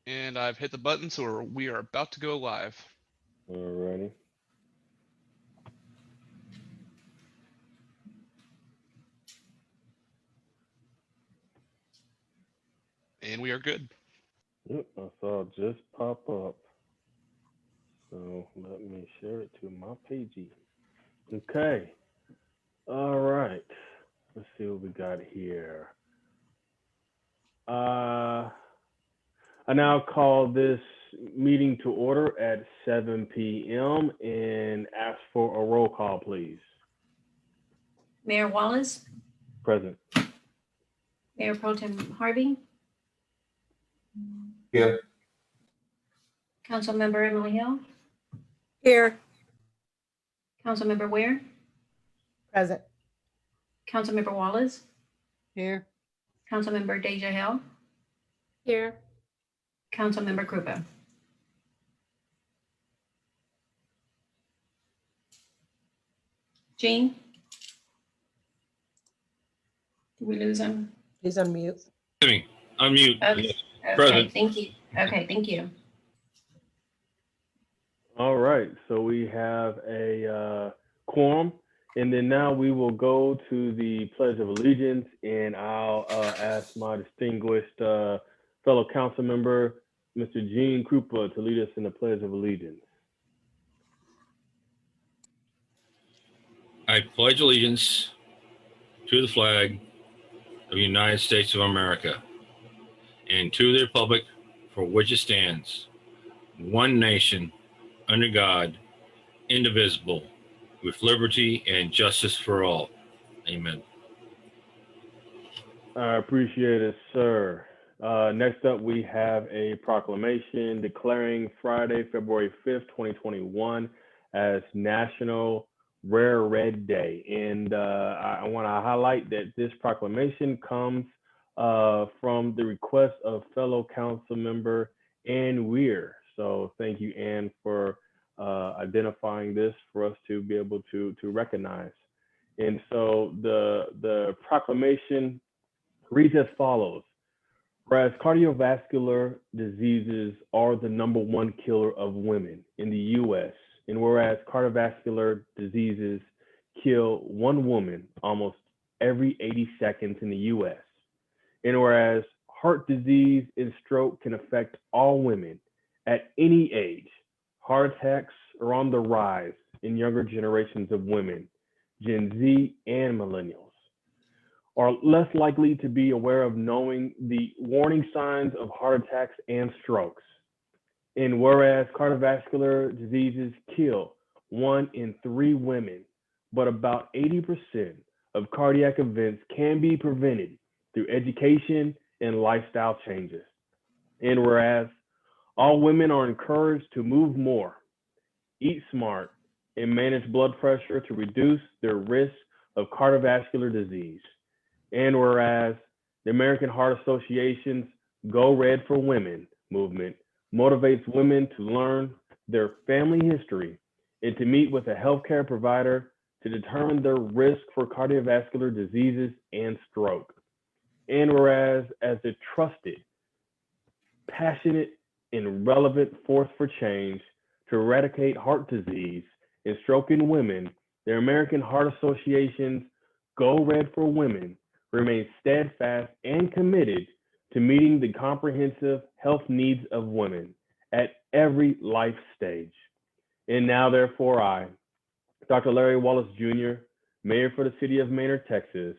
And I've hit the button, so we are about to go live. Alrighty. And we are good. Yep, I saw it just pop up. So let me share it to my pagey. Okay. All right. Let's see what we got here. I now call this meeting to order at 7 p.m. and ask for a roll call, please. Mayor Wallace, Present. Mayor Pro Tem Harvey, Here. Councilmember Emily Hill, Here. Councilmember Ware, Present. Councilmember Wallace, Here. Councilmember Deja Hill, Here. Councilmember Krupa. Jean? Did we lose him? He's on mute. Me. Unmute. Okay, okay, Present. thank you. Okay, thank you. All right. So we have a quorum. And then now we will go to the Pledge of Allegiance, and I'll ask my distinguished fellow council member, Mr. Gene Krupa, to lead us in the Pledge of Allegiance. I pledge allegiance to the flag of the United States of America and to the republic for which it stands, one nation, under God, indivisible, with liberty and justice for all. Amen. I appreciate it, sir. Next up, we have a proclamation declaring Friday, February 5th, 2021 as National Rare Red Day. And I want to highlight that this proclamation comes from the request of fellow council member Ann Weir. So thank you, Ann, for identifying this for us to be able to recognize. And so the proclamation reads as follows. Whereas cardiovascular diseases are the #1 killer of women in the US, and whereas cardiovascular diseases kill one woman almost every 80 seconds in the US, and whereas heart disease and stroke can affect all women at any age, heart attacks are on the rise in younger generations of women, Gen Z and millennials, are less likely to be aware of knowing the warning signs of heart attacks and strokes. And whereas cardiovascular diseases kill 1 in 3 women, but about 80% of cardiac events can be prevented through education and lifestyle changes. And whereas all women are encouraged to move more, eat smart, and manage blood pressure to reduce their risk of cardiovascular disease. And whereas the American Heart Association's Go Red for Women movement motivates women to learn their family history and to meet with a healthcare provider to determine their risk for cardiovascular diseases and stroke. And whereas as a trusted, passionate, and relevant force for change to eradicate heart disease and stroke in women, the American Heart Association's Go Red for Women remains steadfast and committed to meeting the comprehensive health needs of women at every life stage. And now, therefore, I, Dr. Larry Wallace Jr., Mayor for the City of Manor, Texas,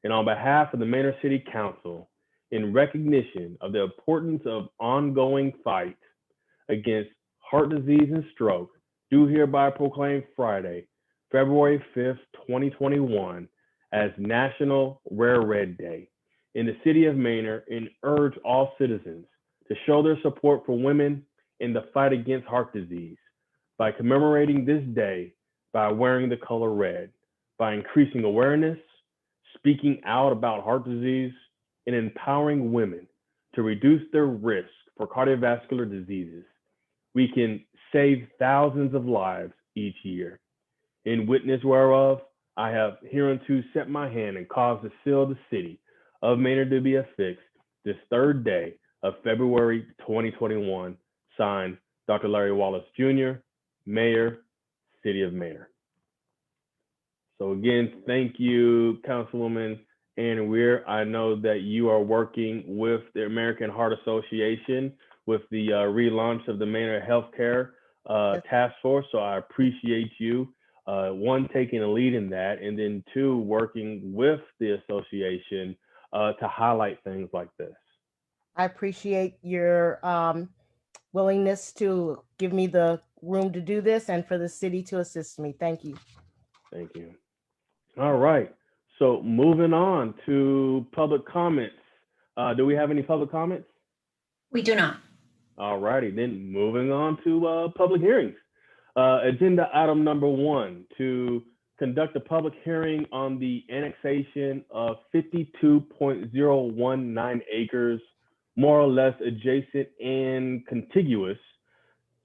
and on behalf of the Manor City Council, in recognition of the importance of ongoing fight against heart disease and stroke, do hereby proclaim Friday, February 5th, 2021, as National Rare Red Day in the City of Manor, and urge all citizens to show their support for women in the fight against heart disease by commemorating this day by wearing the color red, by increasing awareness, speaking out about heart disease, and empowering women to reduce their risk for cardiovascular diseases. We can save thousands of lives each year. In witness whereof, I have hereunto set my hand and caused to seal the city of Manor to be affixed this 3rd day of February 2021. Signed, Dr. Larry Wallace Jr., Mayor, City of Manor. So again, thank you, Councilwoman Ann Weir. I know that you are working with the American Heart Association with the relaunch of the Manor Healthcare Task Force. So I appreciate you, one, taking a lead in that, and then two, working with the association to highlight things like this. I appreciate your willingness to give me the room to do this and for the city to assist me. Thank you. Thank you. All right. So moving on to public comments. Do we have any public comments? We do not. All righty, then moving on to public hearings. Agenda item number 1, to conduct a public hearing on the annexation of 52.019 acres, more or less adjacent and contiguous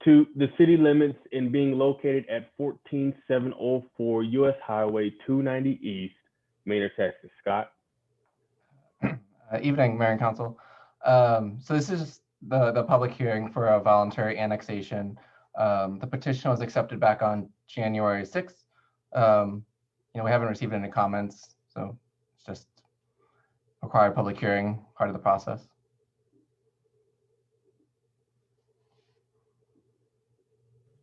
to the city limits and being located at 14704 US Highway 290 East, Manor, Texas. Scott? Evening, Mayor and Council. So this is the public hearing for a voluntary annexation. The petition was accepted back on January 6th. We haven't received any comments, so it's just required public hearing, part of the process.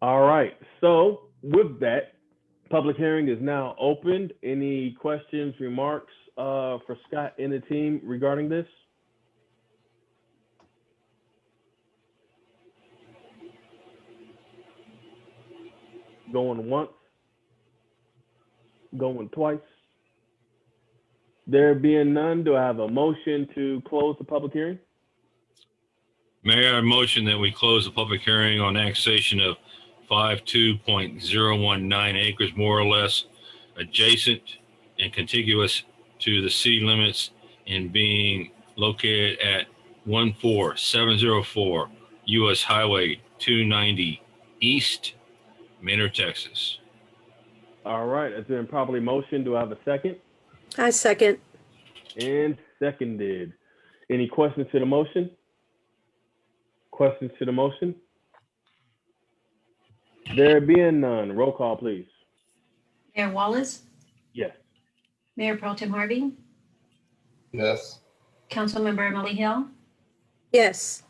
All right, so with that, public hearing is now opened. Any questions, remarks for Scott and the team regarding this? Going once, going twice. There being none, do I have a motion to close the public hearing? Mayor, I motion that we close the public hearing on annexation of 52.019 acres, more or less adjacent and contiguous to the city limits and being located at 14704 US Highway 290 East, Manor, Texas. All right, it's been properly motioned. Do I have a second? I second. And seconded. Any questions to the motion? Questions to the motion? There being none, roll call, please. Mayor Wallace, Yes. Mayor Pro Tem Harvey, Yes. Councilmember Emily Hill, Yes.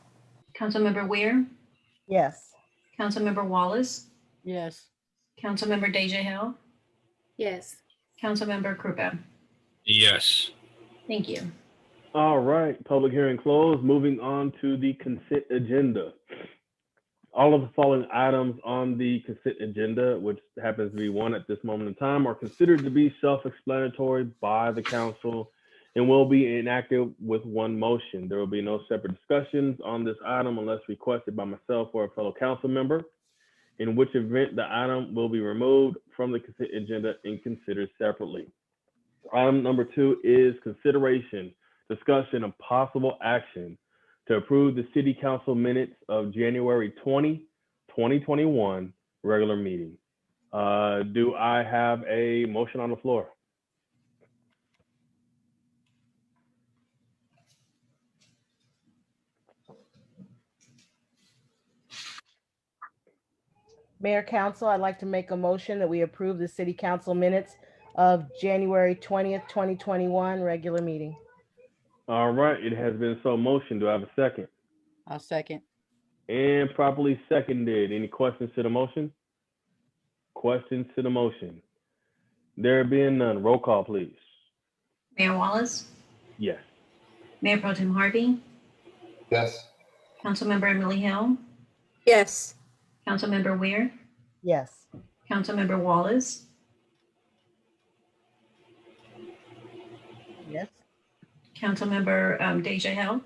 Councilmember Weir, Yes. Councilmember Wallace, Yes. Councilmember Deja Hill, Yes. Councilmember Krupa. Yes. Thank you. All right, public hearing closed. Moving on to the consent agenda. All of the following items on the consent agenda, which happens to be one at this moment in time, are considered to be self-explanatory by the council and will be enacted with one motion. There will be no separate discussions on this item unless requested by myself or a fellow council member, in which event the item will be removed from the consent agenda and considered separately. Item number 2 is consideration, discussion, and possible action to approve the city council minutes of January 20, 2021 regular meeting. Do I have a motion on the floor? Mayor, Council, I'd like to make a motion that we approve the city council minutes of January 20th, 2021 regular meeting. All right, it has been so motioned. Do I have a second? I'll second. And properly seconded. Any questions to the motion? Questions to the motion? There being none, roll call, please. Mayor Wallace, Yes. Mayor Pro Tem Harvey, Yes. Councilmember Emily Hill, Yes. Councilmember Weir, Yes. Councilmember Wallace, Yes. Councilmember Deja Hill,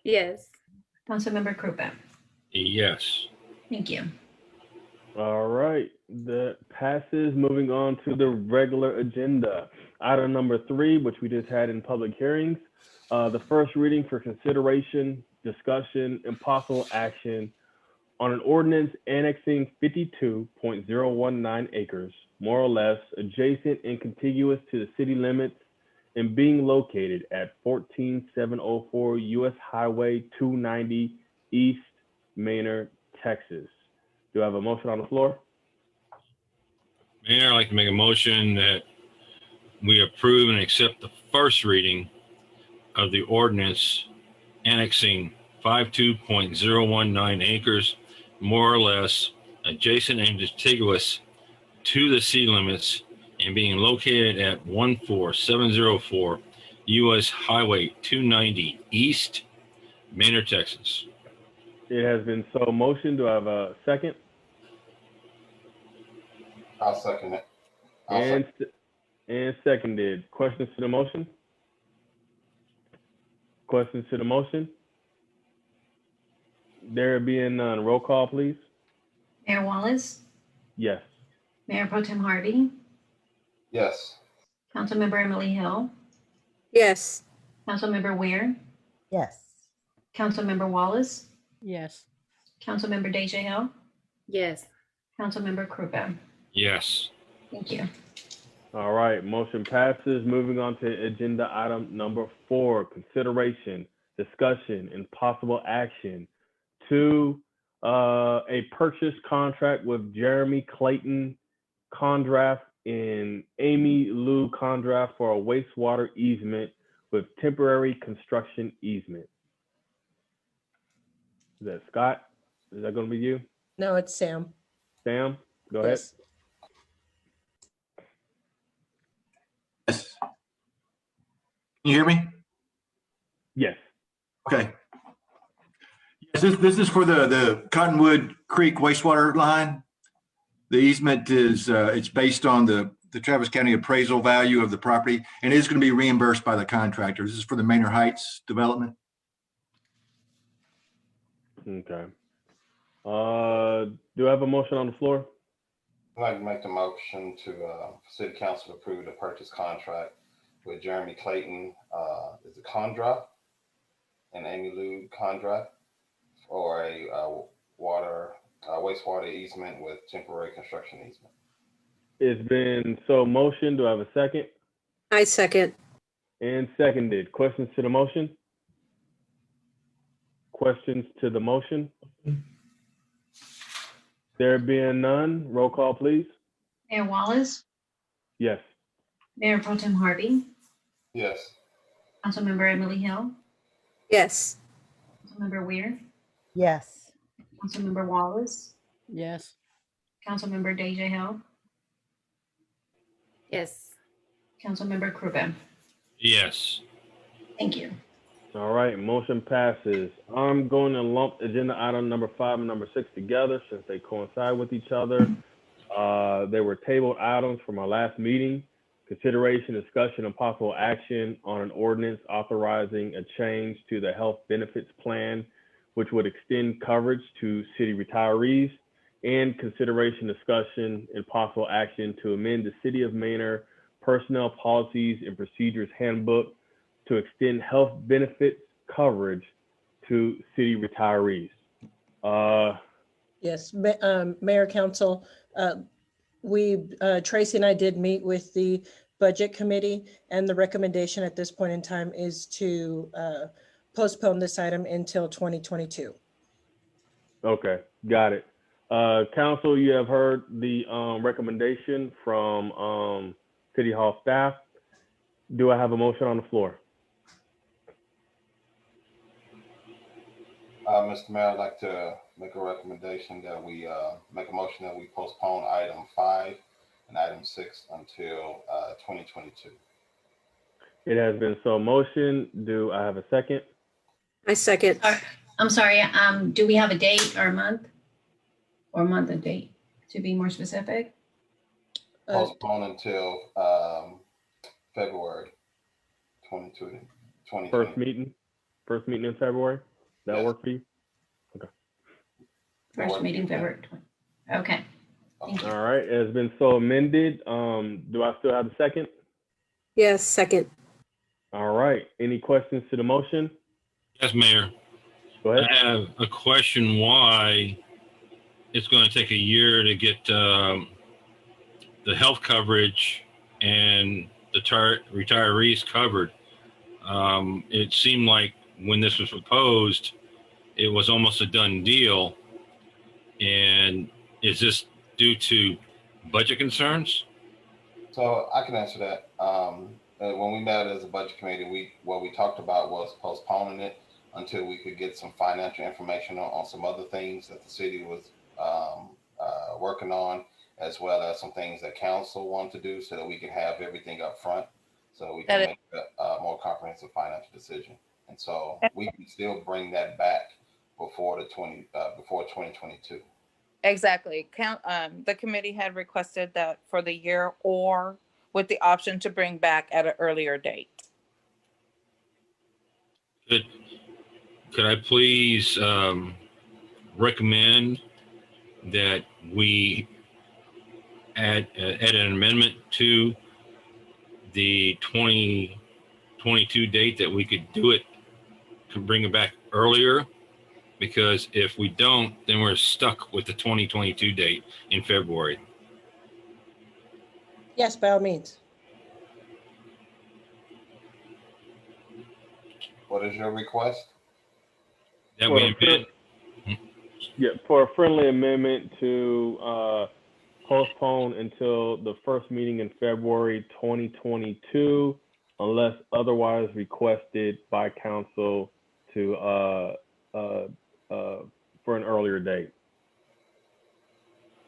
Yes. Councilmember Krupa. Yes. Thank you. All right, that passes. Moving on to the regular agenda. Item number 3, which we just had in public hearings. The first reading for consideration, discussion, and possible action on an ordinance annexing 52.019 acres, more or less adjacent and contiguous to the city limits and being located at 14704 US Highway 290 East Manor, Texas. Do I have a motion on the floor? Mayor, I'd like to make a motion that we approve and accept the first reading of the ordinance annexing 52.019 acres, more or less, adjacent and contiguous to the city limits and being located at 14704 US Highway 290 East, Manor, Texas. It has been so motioned. Do I have a second? I'll second it. And seconded. Questions to the motion? Questions to the motion? There being none, roll call, please. Mayor Wallace, Yes. Mayor Pro Tem Harvey, Yes. Councilmember Emily Hill, Yes. Councilmember Ware, Yes. Councilmember Wallace, Yes. Councilmember Deja Hill, Yes. Councilmember Krupa. Yes. Thank you. All right, motion passes. Moving on to agenda item number 4, consideration, discussion, and possible action to a purchase contract with Jeremy Clayton Condraft and Amy Lou Condraft for a wastewater easement with temporary construction easement. Is that Scott? Is that going to be you? No, it's Sam. Sam, go ahead. Yes. Yes. Can you hear me? Yes. Okay. Yes, this is for the Cottonwood Creek wastewater line. The easement is, it's based on the Travis County appraisal value of the property, and it is going to be reimbursed by the contractor. This is for the Manor Heights development. Okay. Do I have a motion on the floor? I'd like to make the motion to City Council to approve the purchase contract with Jeremy Clayton, is it Condraft, and Amy Lou Condraft for a wastewater easement with temporary construction easement. It's been so motion. Do I have a second? I second. And seconded. Questions to the motion? Questions to the motion? There being none, roll call, please. Mayor Wallace, Yes. Mayor Pro Tem Harvey, Yes. Councilmember Emily Hill, Yes. Councilmember Weir, Yes. Councilmember Wallace, Yes. Councilmember Deja Hill, Yes. Councilmember Krupa. Yes. Thank you. All right, motion passes. I'm going to lump agenda item number 5 and number 6 together since they coincide with each other. They were tabled items from our last meeting. Consideration, discussion, and possible action on an ordinance authorizing a change to the health benefits plan, which would extend coverage to city retirees, and consideration, discussion, and possible action to amend the City of Manor Personnel Policies and Procedures Handbook to extend health benefits coverage to city retirees. Yes. Mayor, Council, Tracy and I did meet with the Budget Committee, and the recommendation at this point in time is to postpone this item until 2022. Okay, got it. Council, you have heard the recommendation from City Hall staff. Do I have a motion on the floor? Mr. Mayor, I'd like to make a recommendation that we make a motion that we postpone item 5 and item 6 until 2022. It has been so motion. Do I have a second? I second. I'm sorry, do we have a date or a month? Or month and date, to be more specific? Postpone until February 2020. First meeting in February? That Yes. work for you? First meeting February 20. Okay, thank you. All right, it has been so amended. Do I still have the second? Yes, second. All right, any questions to the motion? Yes, Mayor. Go I ahead. have a question why it's going to take a year to get the health coverage and the retirees covered. It seemed like when this was proposed, it was almost a done deal. And is this due to budget concerns? So I can answer that. When we met as a budget committee, what we talked about was postponing it until we could get some financial information on some other things that the city was working on, as well as some things that council wanted to do, so that we can have everything up front, so we can make a more comprehensive financial decision. And so we can still bring that back before 2022. Exactly. The committee had requested that for the year, or with the option to bring back at an earlier date. Could I please recommend that we add an amendment to the 2022 date, that we could do it, to bring it back earlier? Because if we don't, then we're stuck with the 2022 date in February. Yes, by all means. What is your request? That we amend. Yeah, for a friendly amendment to postpone until the first meeting in February 2022, unless otherwise requested by council to for an earlier date.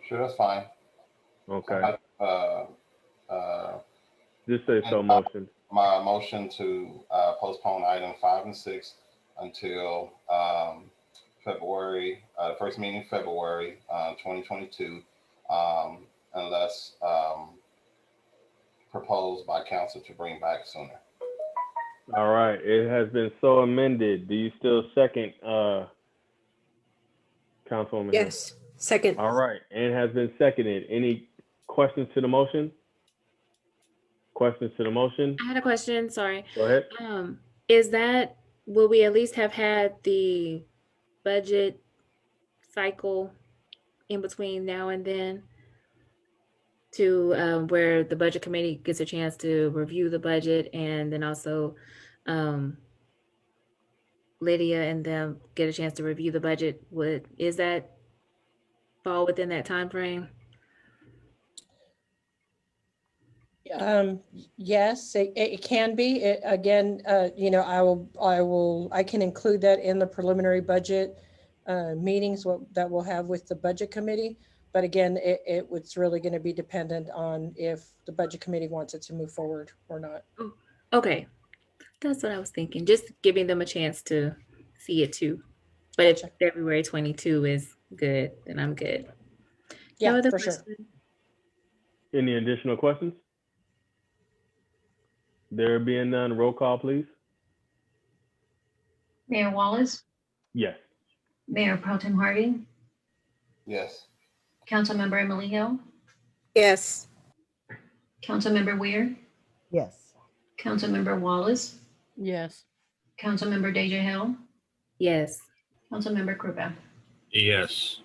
Sure, that's fine. Okay. So Just say so motion. my motion to postpone item 5 and 6 until February, the first meeting in February 2022, unless proposed by council to bring back sooner. All right, it has been so amended. Do you still second, Councilwoman? Yes, second. All right, and it has been seconded. Any questions to the motion? Questions to the motion? I had a question, sorry. Go ahead. Is that, will we at least have had the budget cycle in between now and then, to where the budget committee gets a chance to review the budget, and then also Lydia and them get a chance to review the budget? Is that fall within that time frame? Yes, it can be. Again, I can include that in the preliminary budget meetings that we'll have with the budget committee. But again, it's really going to be dependent on if the budget committee wants it to move forward or not. Oh, okay. That's what I was thinking. Just giving them a chance to see it too. But if February 22 is good, then I'm good. Yeah, for sure. Any additional questions? There being none, roll call, please. Mayor Wallace, Yes. Mayor Pro Tem Harding, Yes. Councilmember Emily Hill, Yes, Councilmember Weir, Yes. Councilmember Wallace, Yes. Councilmember Deja Hill, Yes. Councilmember Krupa. Yes.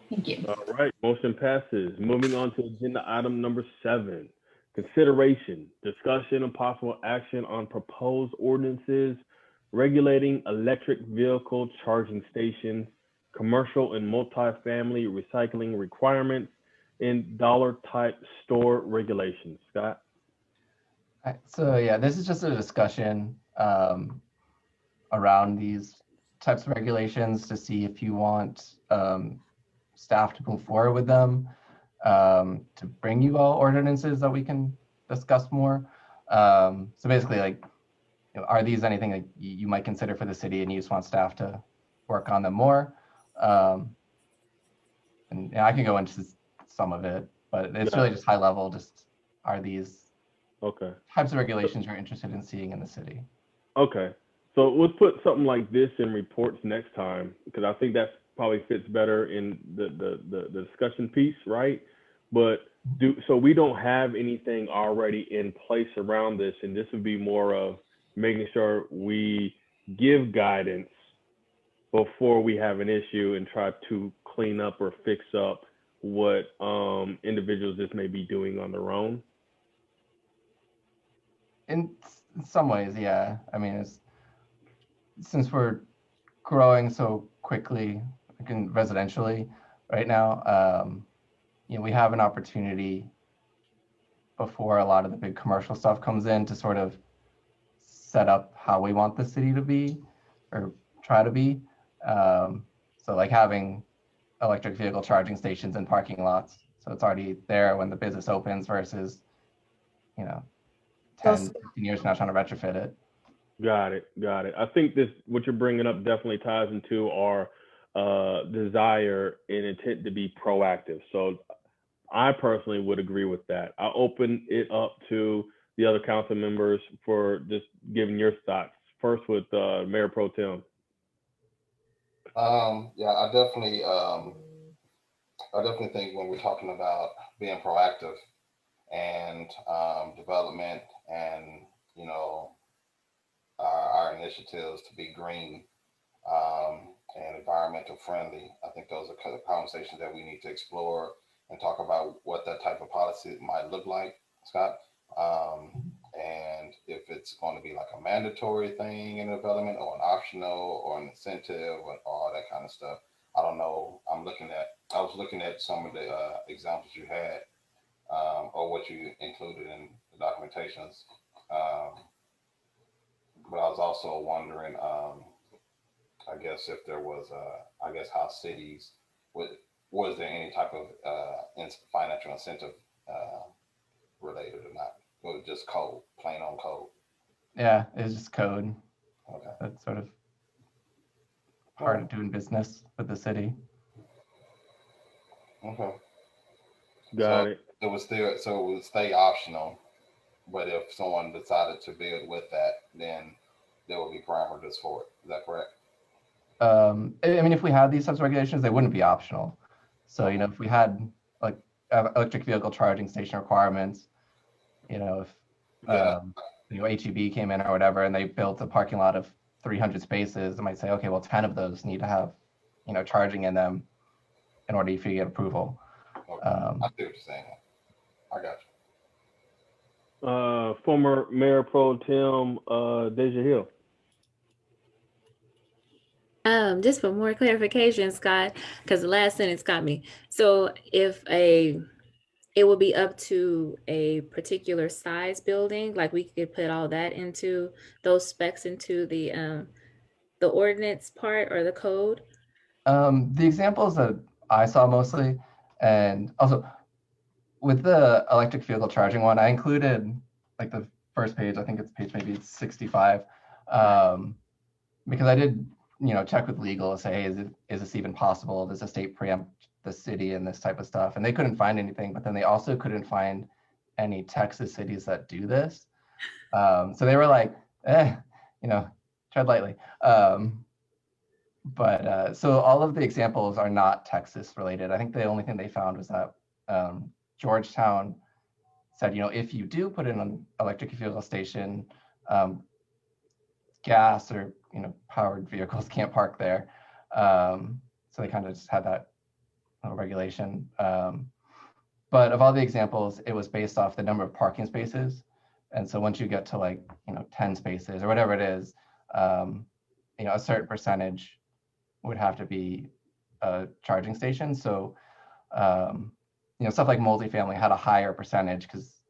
Thank you. All right, motion passes. Moving on to agenda item number 7. Consideration, discussion, and possible action on proposed ordinances regulating electric vehicle charging stations, commercial and multifamily recycling requirements, and dollar type store regulations. Scott? All right, so yeah, this is just a discussion around these types of regulations to see if you want staff to move forward with them, to bring you all ordinances that we can discuss more. So basically, like, are these anything that you might consider for the city and you just want staff to work on them more? And I can go into some of it, but it's really just high level. Just, are these types of regulations you're interested in seeing in the city? Okay, so let's put something like this in reports next time, because I think that probably fits better in the discussion piece, right? But so we don't have anything already in place around this, and this would be more of making sure we give guidance before we have an issue and try to clean up or fix up what individuals just may be doing on their own. in some ways, yeah. I mean, since we're growing so quickly, like residentially right now, we have an opportunity before a lot of the big commercial stuff comes in to sort of set up how we want the city to be or try to be. So like having electric vehicle charging stations in parking lots. So it's already there when the business opens versus, 10, 15 years from now trying to retrofit it. Got it. I think what you're bringing up definitely ties into our desire and intent to be proactive. So I personally would agree with that. I'll open it up to the other council members for just giving your thoughts. First with Mayor Pro Tem. Yeah, I definitely think when we're talking about being proactive and development and our initiatives to be green and environmental friendly, I think those are conversations that we need to explore and talk about what that type of policy might look like, Scott. And if it's going to be like a mandatory thing in development or an optional or an incentive and all that kind of stuff. I don't know. I was looking at some of the examples you had or what you included in the documentations. But I was also wondering, I guess if there was, how cities was there any type of financial incentive related or not? Or was it just code, plain on code? Yeah, it's just code. Okay. That's sort of part of doing business with the city. Okay. Got it. It would stay optional, but if someone decided to build with that, then there would be parameters for it. Is that correct? I mean, if we had these types of regulations, they wouldn't be optional. So, if we had like electric vehicle charging station requirements, if HEB came in or whatever, and they built a parking lot of 300 spaces, I might say, okay, well, 10 of those need to have, charging in them in order for you to get approval. Okay. I see what you're saying. I got you. Former Mayor Pro Tem Deja Hill. Just for more clarification, Scott, because the last sentence got me. So it will be up to a particular size building, like we could put all that into those specs into the ordinance part or the code. The examples that I saw mostly, and also with the electric vehicle charging one, I included like the first page, I think it's page maybe 65, because I did, check with legal and say, hey, is this even possible? Does the state preempt the city and this type of stuff? And they couldn't find anything, but then they also couldn't find any Texas cities that do this. So they were like, tread lightly. But so all of the examples are not Texas related. I think the only thing they found was that Georgetown said, if you do put in an electric vehicle station, gas or powered vehicles can't park there. So they kind of just had that regulation. But of all the examples, it was based off the number of parking spaces. And so once you get to like 10 spaces or whatever it is, a certain percentage would have to be a charging station. So stuff like multifamily had a higher percentage because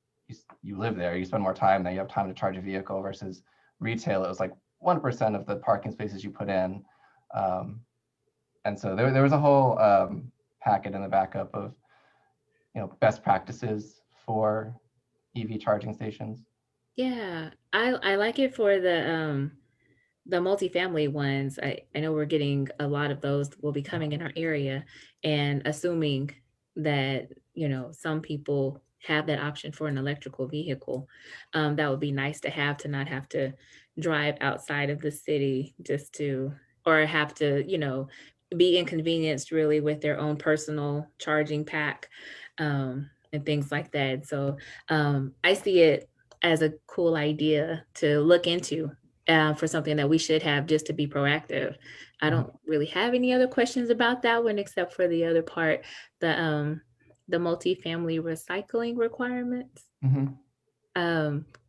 you live there, you spend more time there, you have time to charge a vehicle, versus retail, it was like 1% of the parking spaces you put in. And so there was a whole packet in the backup of best practices for EV charging stations. Yeah, I like it for the multifamily ones. I know we're getting a lot of those will be coming in our area, and assuming that some people have that option for an electrical vehicle, that would be nice to not have to drive outside of the city just to, or have to be inconvenienced really with their own personal charging pack and things like that. So I see it as a cool idea to look into for something that we should have just to be proactive. I don't really have any other questions about that one, except for the other part, the multifamily recycling requirements.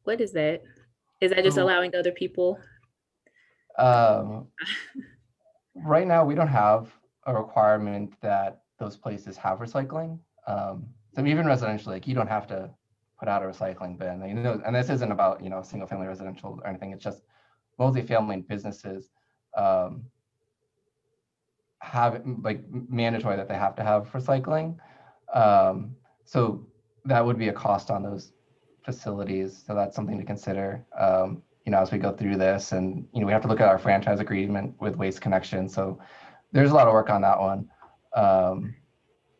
What is that? Is that just So- allowing other people? Right now, we don't have a requirement that those places have recycling. So even residential, like you don't have to put out a recycling bin. You know, and this isn't about, you know, single family residential or anything. It's just multifamily and businesses have like mandatory that they have to have recycling. So that would be a cost on those facilities. So that's something to consider. You know, as we go through this, and you know, we have to look at our franchise agreement with Waste Connection. So there's a lot of work on that one,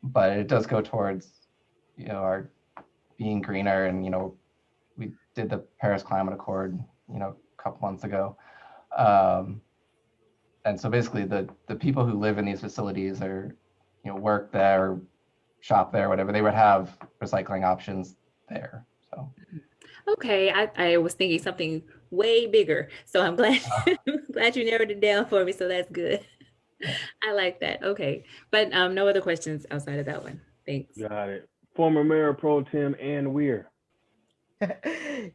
but it does go towards, you know, our being greener. And you know, we did the Paris Climate Accord, you know, a couple months ago, and so basically the people who live in these facilities or, you know, work there, shop there, whatever, they would have recycling options there. So. Okay, I was thinking something way bigger, so I'm glad glad you narrowed it down for me. So that's good. I like that. Okay, but no other questions outside of that one. Thanks. Got it. Former Mayor Pro Tem Ann Weir.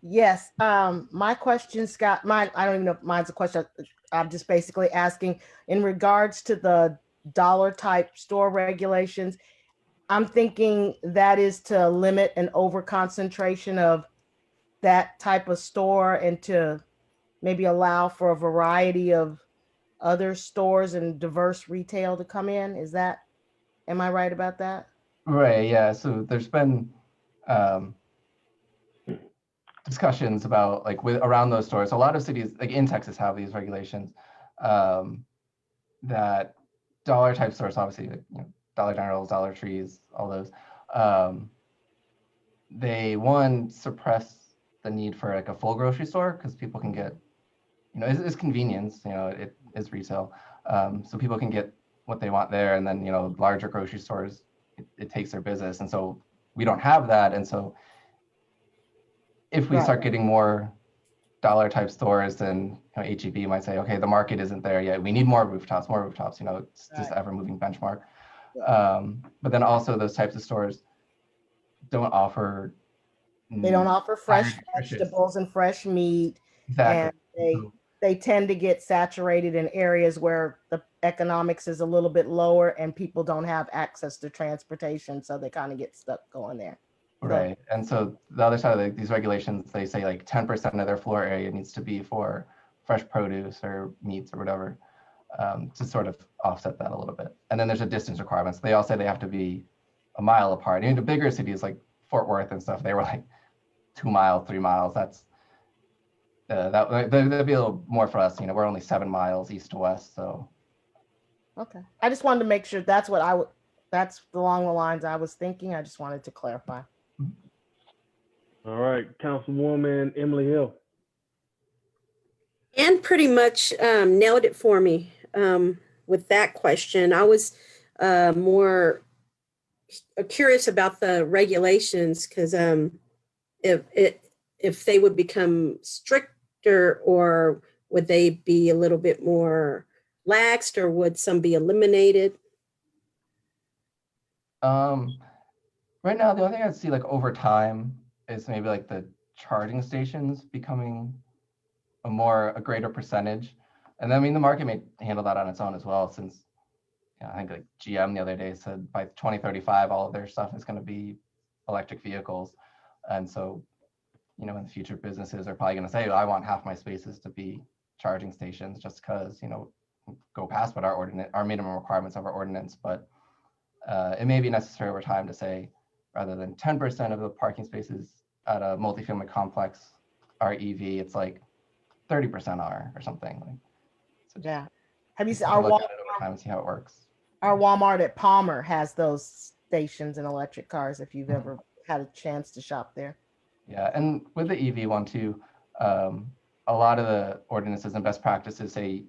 Yes, my question, Scott, mine, I don't even know if mine's a question. I'm just basically asking in regards to the dollar type store regulations. I'm thinking that is to limit an over concentration of that type of store and to maybe allow for a variety of other stores and diverse retail to come in. Am I right about that? Right, yeah. So there's been discussions about like around those stores. A lot of cities, like in Texas, have these regulations that dollar type stores, obviously, like, you know, Dollar Generals, Dollar Trees, all those. They suppress the need for like a full grocery store because people can get, you know, it's convenience, you know, it is retail. So people can get what they want there, and then, you know, larger grocery stores, it takes their business. And so we don't have that. And so if we start getting more dollar type stores, then, you know, HEB might say, okay, the market isn't there yet. We need more rooftops, you know, it's just ever moving benchmark. But then also those types of stores don't offer. They don't offer fresh vegetables and fresh meat. Exactly. And they tend to get saturated in areas where the economics is a little bit lower and people don't have access to transportation. So they kind of get stuck going there. Right. And so the other side of these regulations, they say like 10% of their floor area needs to be for fresh produce or meats or whatever, to sort of offset that a little bit. And then there's a distance requirements. They all say they have to be a mile apart. Even the bigger cities like Fort Worth and stuff, they were like 2 miles, 3 miles. That's that'd be a little more for us. You know, we're only 7 miles east to west. So. Okay. I just wanted to make sure that's along the lines I was thinking. I just wanted to clarify. All right, Councilwoman Emily Hill. And pretty much nailed it for me with that question. I was more curious about the regulations because if they would become stricter, or would they be a little bit more laxed, or would some be eliminated? Right now, the only thing I'd see like over time is maybe like the charging stations becoming a greater percentage. And then, I mean, the market may handle that on its own as well, since, you know, I think like GM the other day said by 2035, all of their stuff is going to be electric vehicles. And so, you know, in the future, businesses are probably going to say, I want half my spaces to be charging stations, just because, you know, go past what our minimum requirements of our ordinance. But it may be necessary over time to say, rather than 10% of the parking spaces at a multifamily complex are EV, it's like 30% are or something. Like, so yeah. Have you seen our Walmart at it over time and see how it works? Our Walmart at Palmer has those stations and electric cars, if you've ever had a chance to shop there. Yeah, and with the EV one too, a lot of the ordinances and best practices say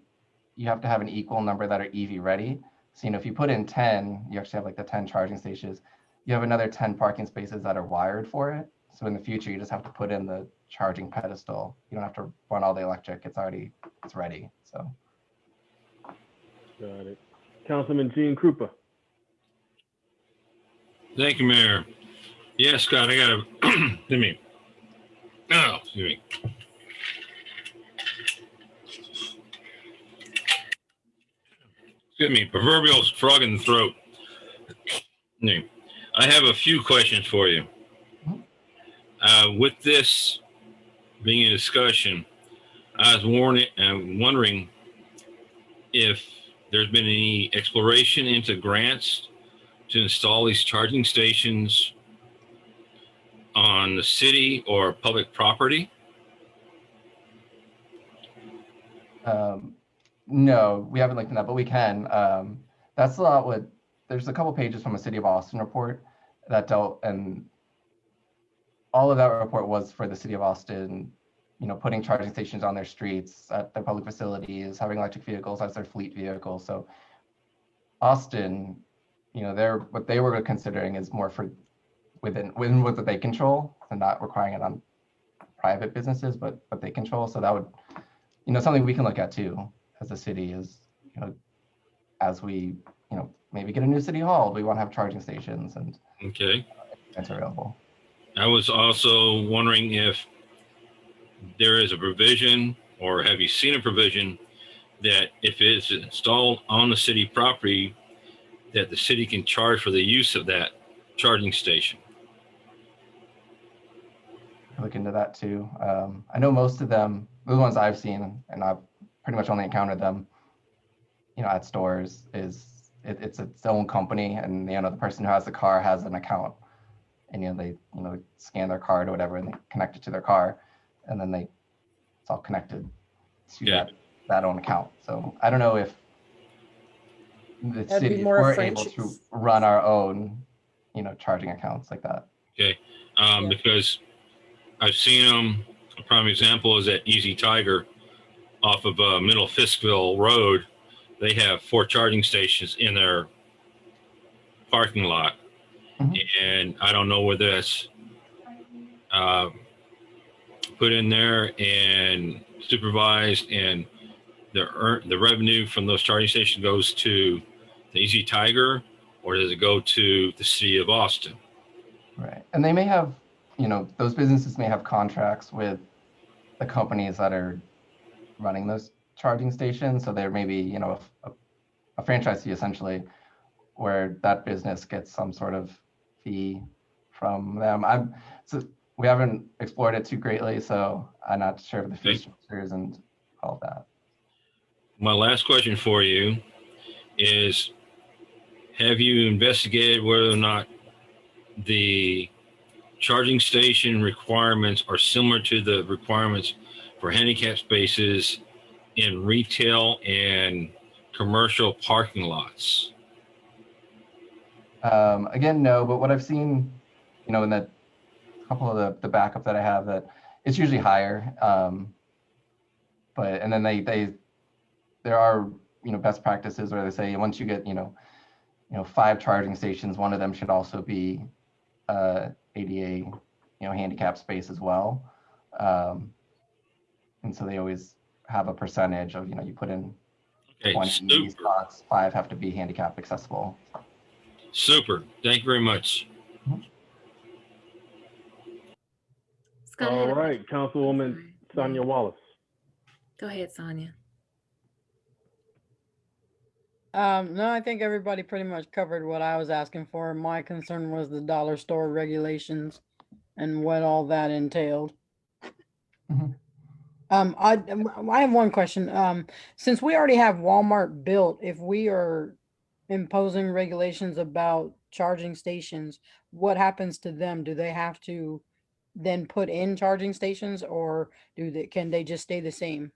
you have to have an equal number that are EV ready. So, you know, if you put in 10, you actually have like the 10 charging stations. You have another 10 parking spaces that are wired for it. So in the future, you just have to put in the charging pedestal. You don't have to run all the electric. It's ready. So. Got it. Councilman Gene Krupa. Thank you, Mayor. Yeah, Scott, I got to, excuse me. Excuse me, proverbial frog in the throat. I have a few questions for you. With this being a discussion, I was wondering if there's been any exploration into grants to install these charging stations on the city or public property. No, we haven't looked at that, but we can. That's a lot what, there's a couple pages from a City of Austin report that dealt, and all of that report was for the City of Austin, putting charging stations on their streets, at their public facilities, having electric vehicles as their fleet vehicles. So Austin, what they were considering is more for within what they control, and not requiring it on private businesses, but what they control. So that would, something we can look at too as a city is, as we, maybe get a new city hall, we want to have charging stations, and okay, that's available. I was also wondering if there is a provision, or have you seen a provision that if it's installed on the city property, that the city can charge for the use of that charging station? Look into that too. I know most of them, the ones I've seen, and I've pretty much only encountered them, at stores, is it's its own company, and the person who has the car has an account, and they scan their card or whatever, and they connect it to their car, and then it's all connected to that own account. So I don't know if the That'd be city, more we're French. able to run our own, charging accounts like that. Okay, because I've seen them. A prime example is at Easy Tiger off of Middle Fiskville Road. They have 4 charging stations in their parking lot. And I don't know whether that's put in there and supervised, and the revenue from those charging stations goes to the Easy Tiger, or does it go to the city of Austin? Right. And they may have, those businesses may have contracts with the companies that are running those charging stations. So there may be, a franchise fee essentially, where that business gets some sort of fee from them. So we haven't explored it too greatly, so I'm not sure of the fee structures and all of that. My last question for you is, have you investigated whether or not the charging station requirements are similar to the requirements for handicap spaces in retail and commercial parking lots? Again, no, but what I've seen, in that couple of the backup that I have, that it's usually higher. And then there are, best practices where they say once you get, 5 charging stations, one of them should also be ADA, handicap space as well. And so they always have a percentage of, you put in 20 spots, 5 have to be handicap accessible. Super. Thank you very much. All right, Councilwoman Sonia Wallace. Go ahead, Sonia. No, I think everybody pretty much covered what I was asking for. My concern was the dollar store regulations and what all that entailed. I have one question. Since we already have Walmart built, if we are imposing regulations about charging stations, what happens to them? Do they have to then put in charging stations, or can they just stay the same?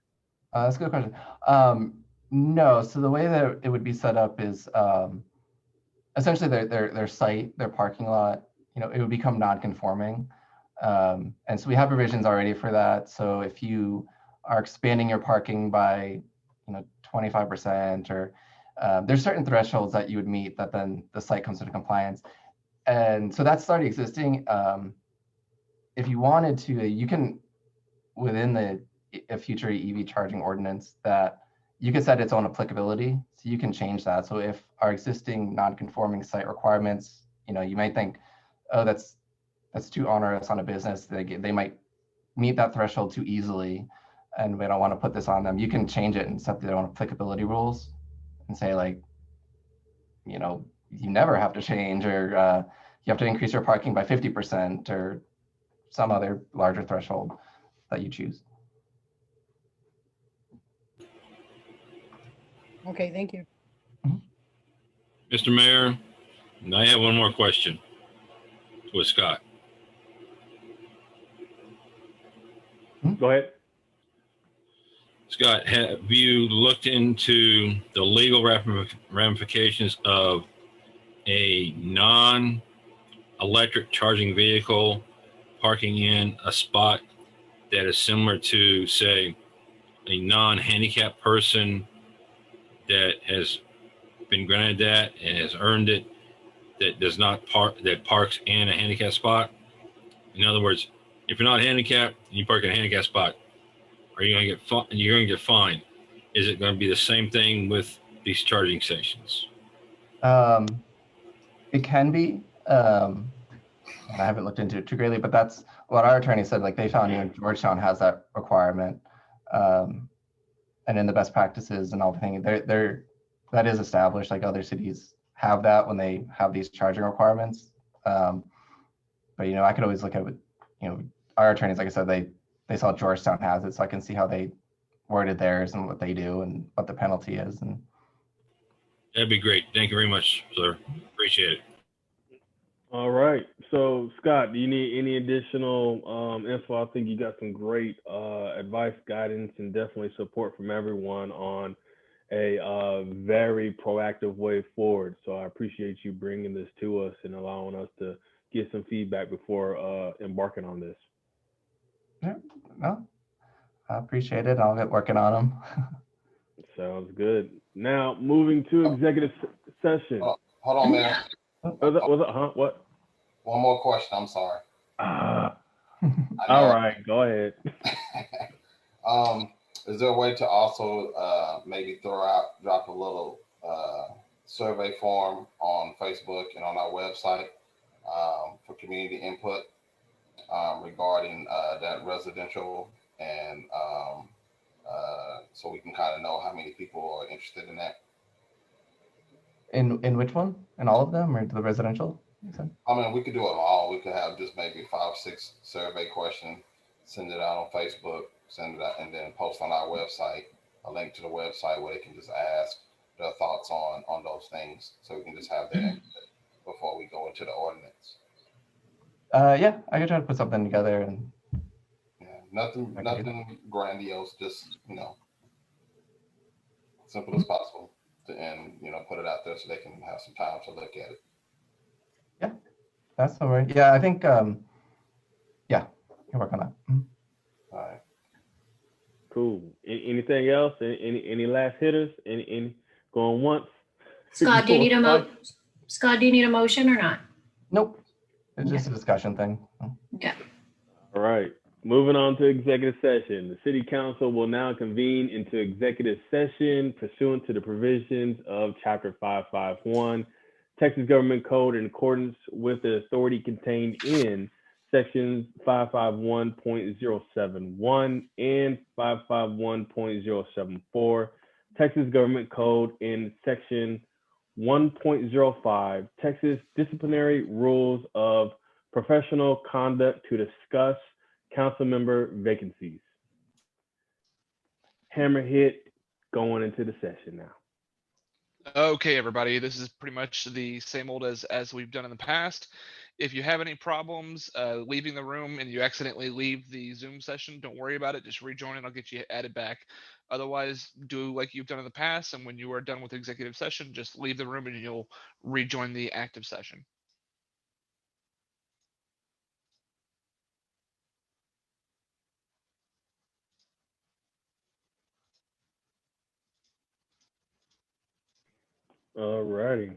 That's a good question. No, so the way that it would be set up is essentially their site, their parking lot, it would become non-conforming. And so we have provisions already for that. So if you are expanding your parking by 25%, or there's certain thresholds that you would meet that then the site comes into compliance. And so that's already existing. If you wanted to, you can, within a future EV charging ordinance, that you can set its own applicability. So you can change that. So if our existing non-conforming site requirements, you might think, oh, that's too onerous on a business. They might meet that threshold too easily, and we don't want to put this on them. You can change it and set their own applicability rules and say, like, you know, you never have to change, or you have to increase your parking by 50% or some other larger threshold that you choose. Okay, thank you. Mr. Mayor, I have one more question with Scott. Go ahead. Scott, have you looked into the legal ramifications of a non-electric charging vehicle parking in a spot that is similar to, say, a non-handicapped person that has been granted that and has earned it, that does not park, that parks in a handicapped spot? In other words, if you're not handicapped and you park in a handicapped spot, are you going to get you're going to get fined? Is it going to be the same thing with these charging stations? It can be. And I haven't looked into it too greatly, but that's what our attorney said. Like, they found Georgetown has that requirement, and in the best practices and everything, that is established. Like, other cities have that when they have these charging requirements. But you know, I could always look at what, you know, our attorneys, like I said, they saw Georgetown has it, so I can see how they worded theirs and what they do and what the penalty is. And That'd be great. Thank you very much, sir. Appreciate it. All right. So, Scott, do you need any additional info? I think you got some great advice, guidance, and definitely support from everyone on a very proactive way forward. So I appreciate you bringing this to us and allowing us to get some feedback before embarking on this. yeah, no, I appreciate it. I'll get working on them. Sounds good. Now, moving to executive session. Hold on, Mayor. What? One more question. I'm sorry. All right, go ahead. Is there a way to also maybe drop a little survey form on Facebook and on our website for community input regarding that residential, and so we can kind of know how many people are interested in that? In which one? In all of them, or the residential? I mean, we could do it all. We could have just maybe 5, 6 survey questions, send it out on Facebook, send it out, and then post on our website a link to the website where they can just ask their thoughts on those things, so we can just have their input before we go into the ordinance. Yeah, I could try to put something together. And yeah, nothing grandiose, just, you know, simple as possible, and you know, put it out there so they can have some time to look at it. Yeah, that's all right. Yeah, I think yeah, you work on that. All right. Cool. Anything else? Any last hitters? Any going once? Scott, do you need a motion or not? Nope. It's just a discussion thing. Okay. All right. Moving on to executive session. The city council will now convene into executive session pursuant to the provisions of Chapter 551, Texas Government Code, in accordance with the authority contained in Sections 551.071 and 551.074, Texas Government Code, in Section 1.05, Texas Disciplinary Rules of Professional Conduct, to discuss council member vacancies. Hammer hit, going into the session now. Okay, everybody, this is pretty much the same old as we've done in the past. If you have any problems leaving the room and you accidentally leave the Zoom session, don't worry about it. Just rejoin and I'll get you added back. Otherwise, do like you've done in the past, and when you are done with executive session, just leave the room and you'll rejoin the active session. All righty.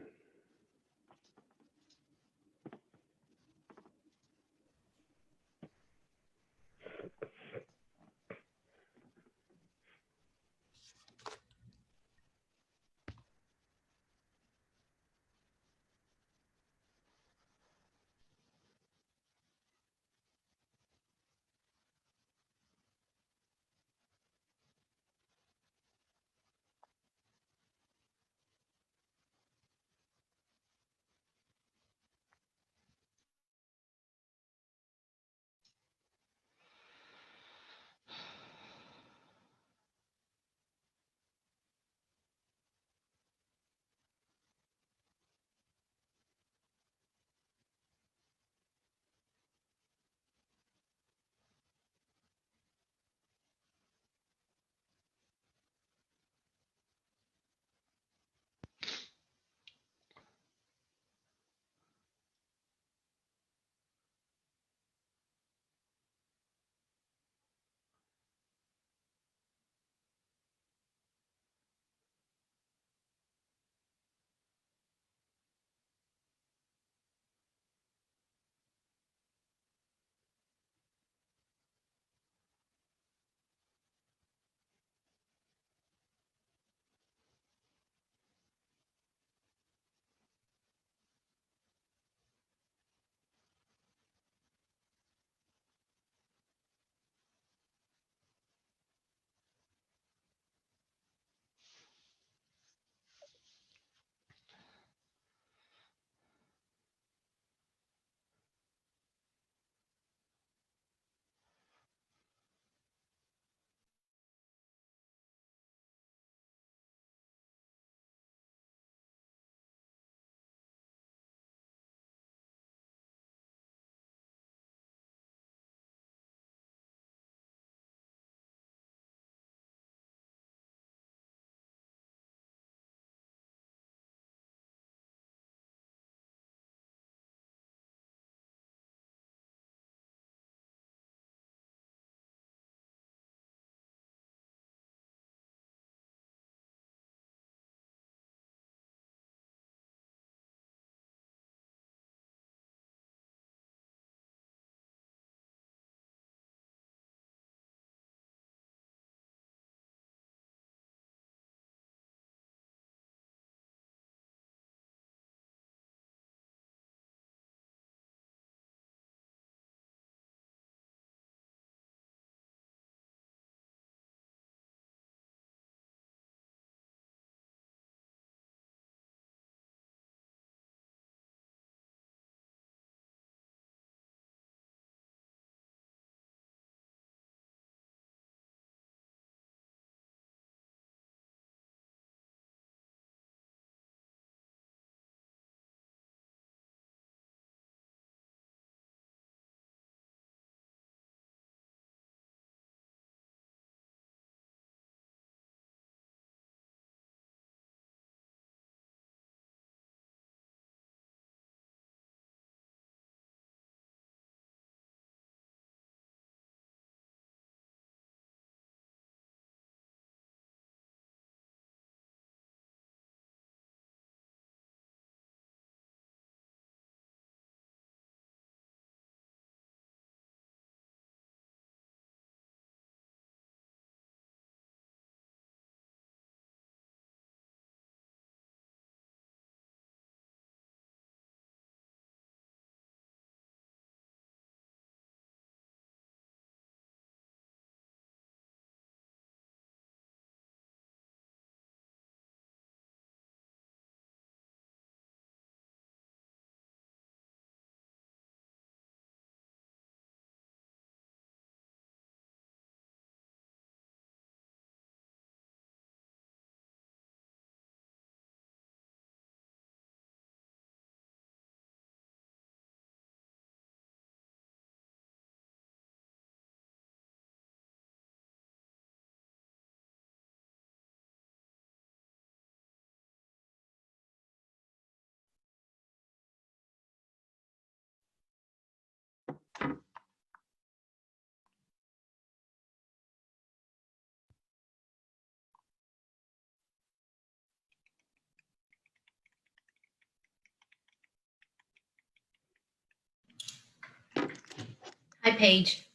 Paige.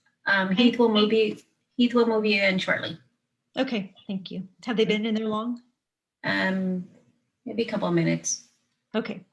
Heath will move you in shortly. Okay, thank you. Have they been in there long? Maybe a couple of minutes. Okay.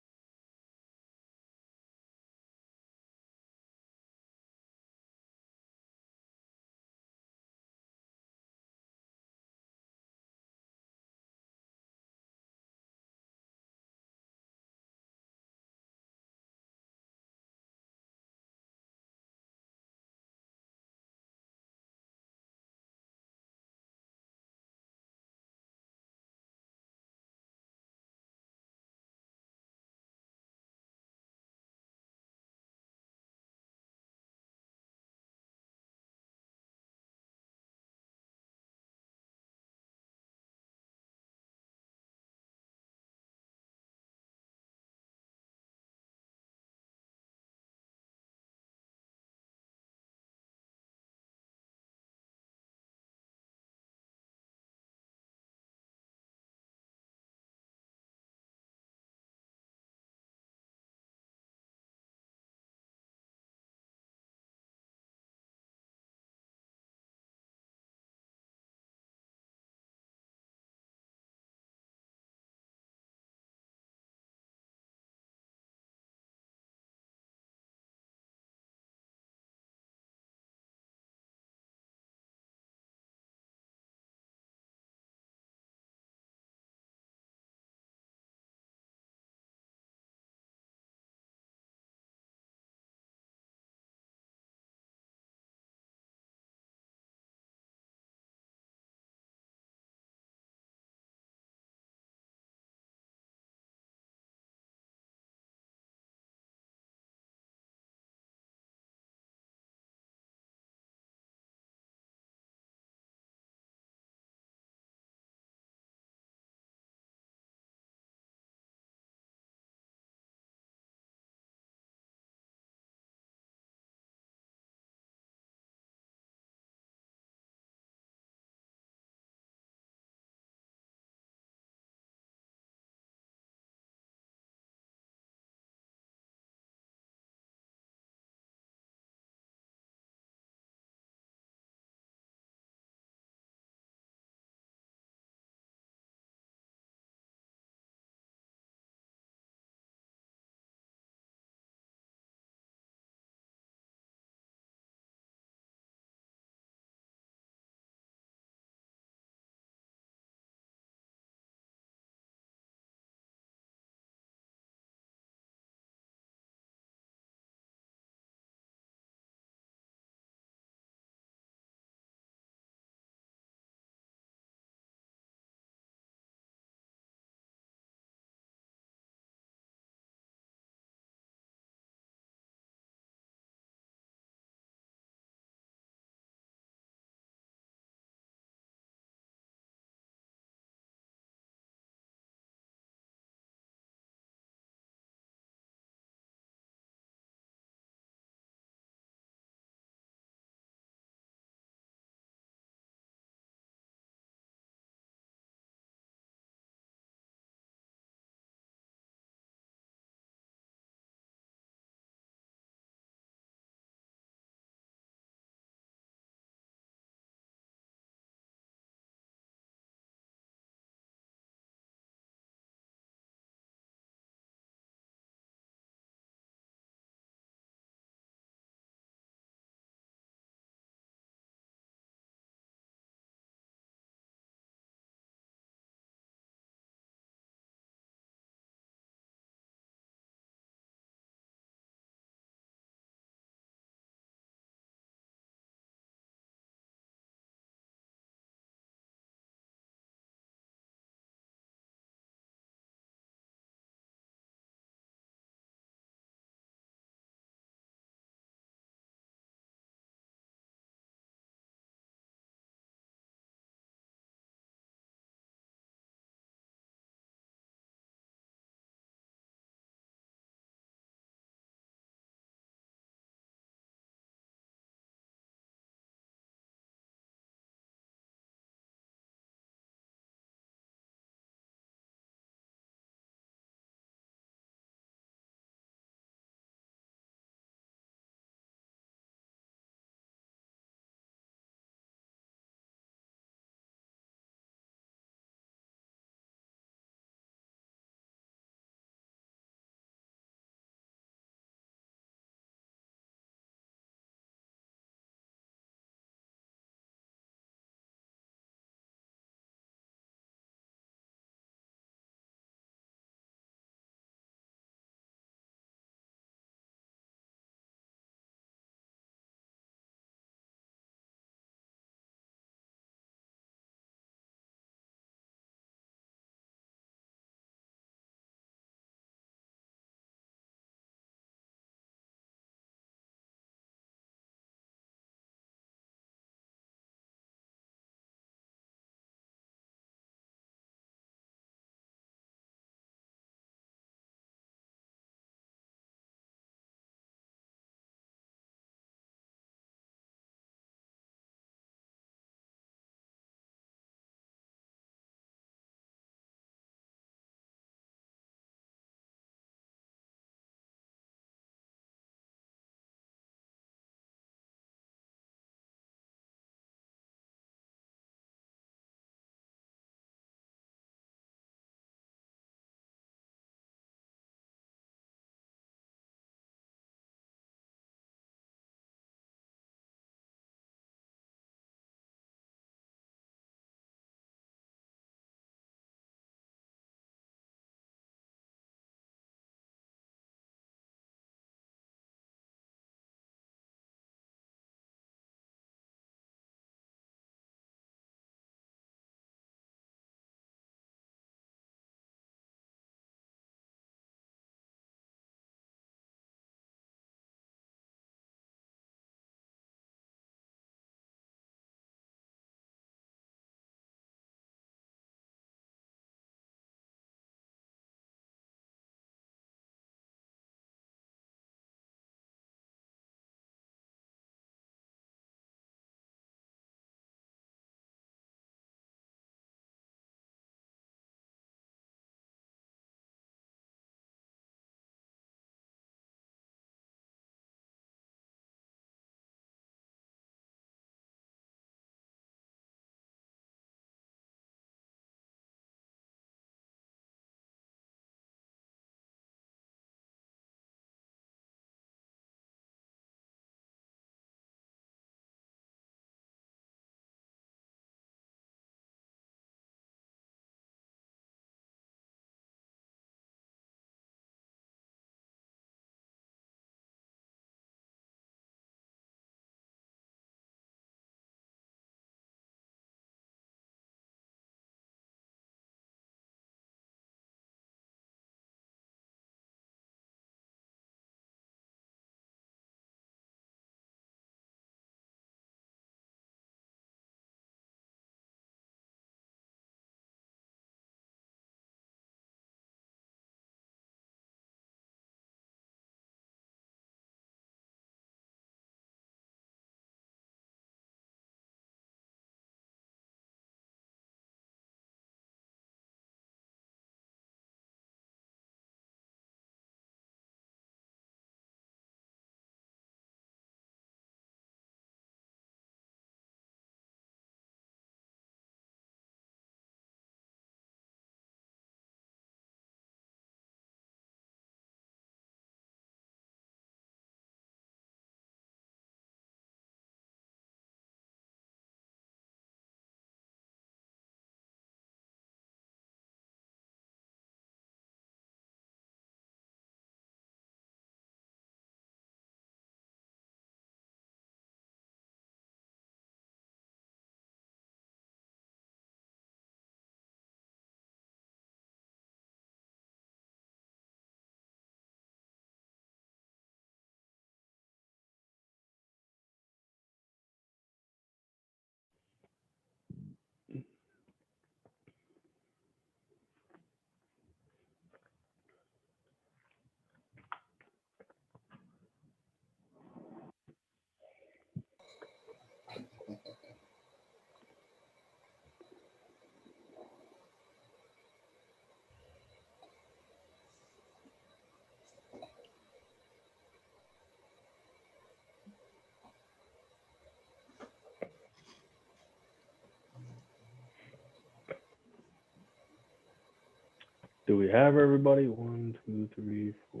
Do we have everybody? 1, 2, 3, 4.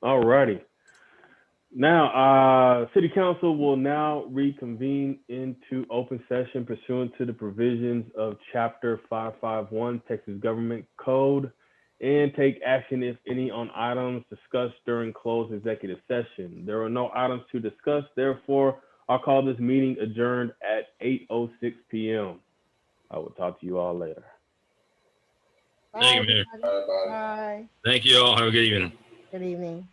All righty. Now, City Council will now reconvene into open session pursuant to the provisions of Chapter 551 Texas Government Code and take action, if any, on items discussed during closed executive session. There are no items to discuss. Therefore, I'll call this meeting adjourned at 8:06 p.m. I will talk to you all later. Thank you, Mayor. Bye. Thank you all. Have a good evening. Good evening.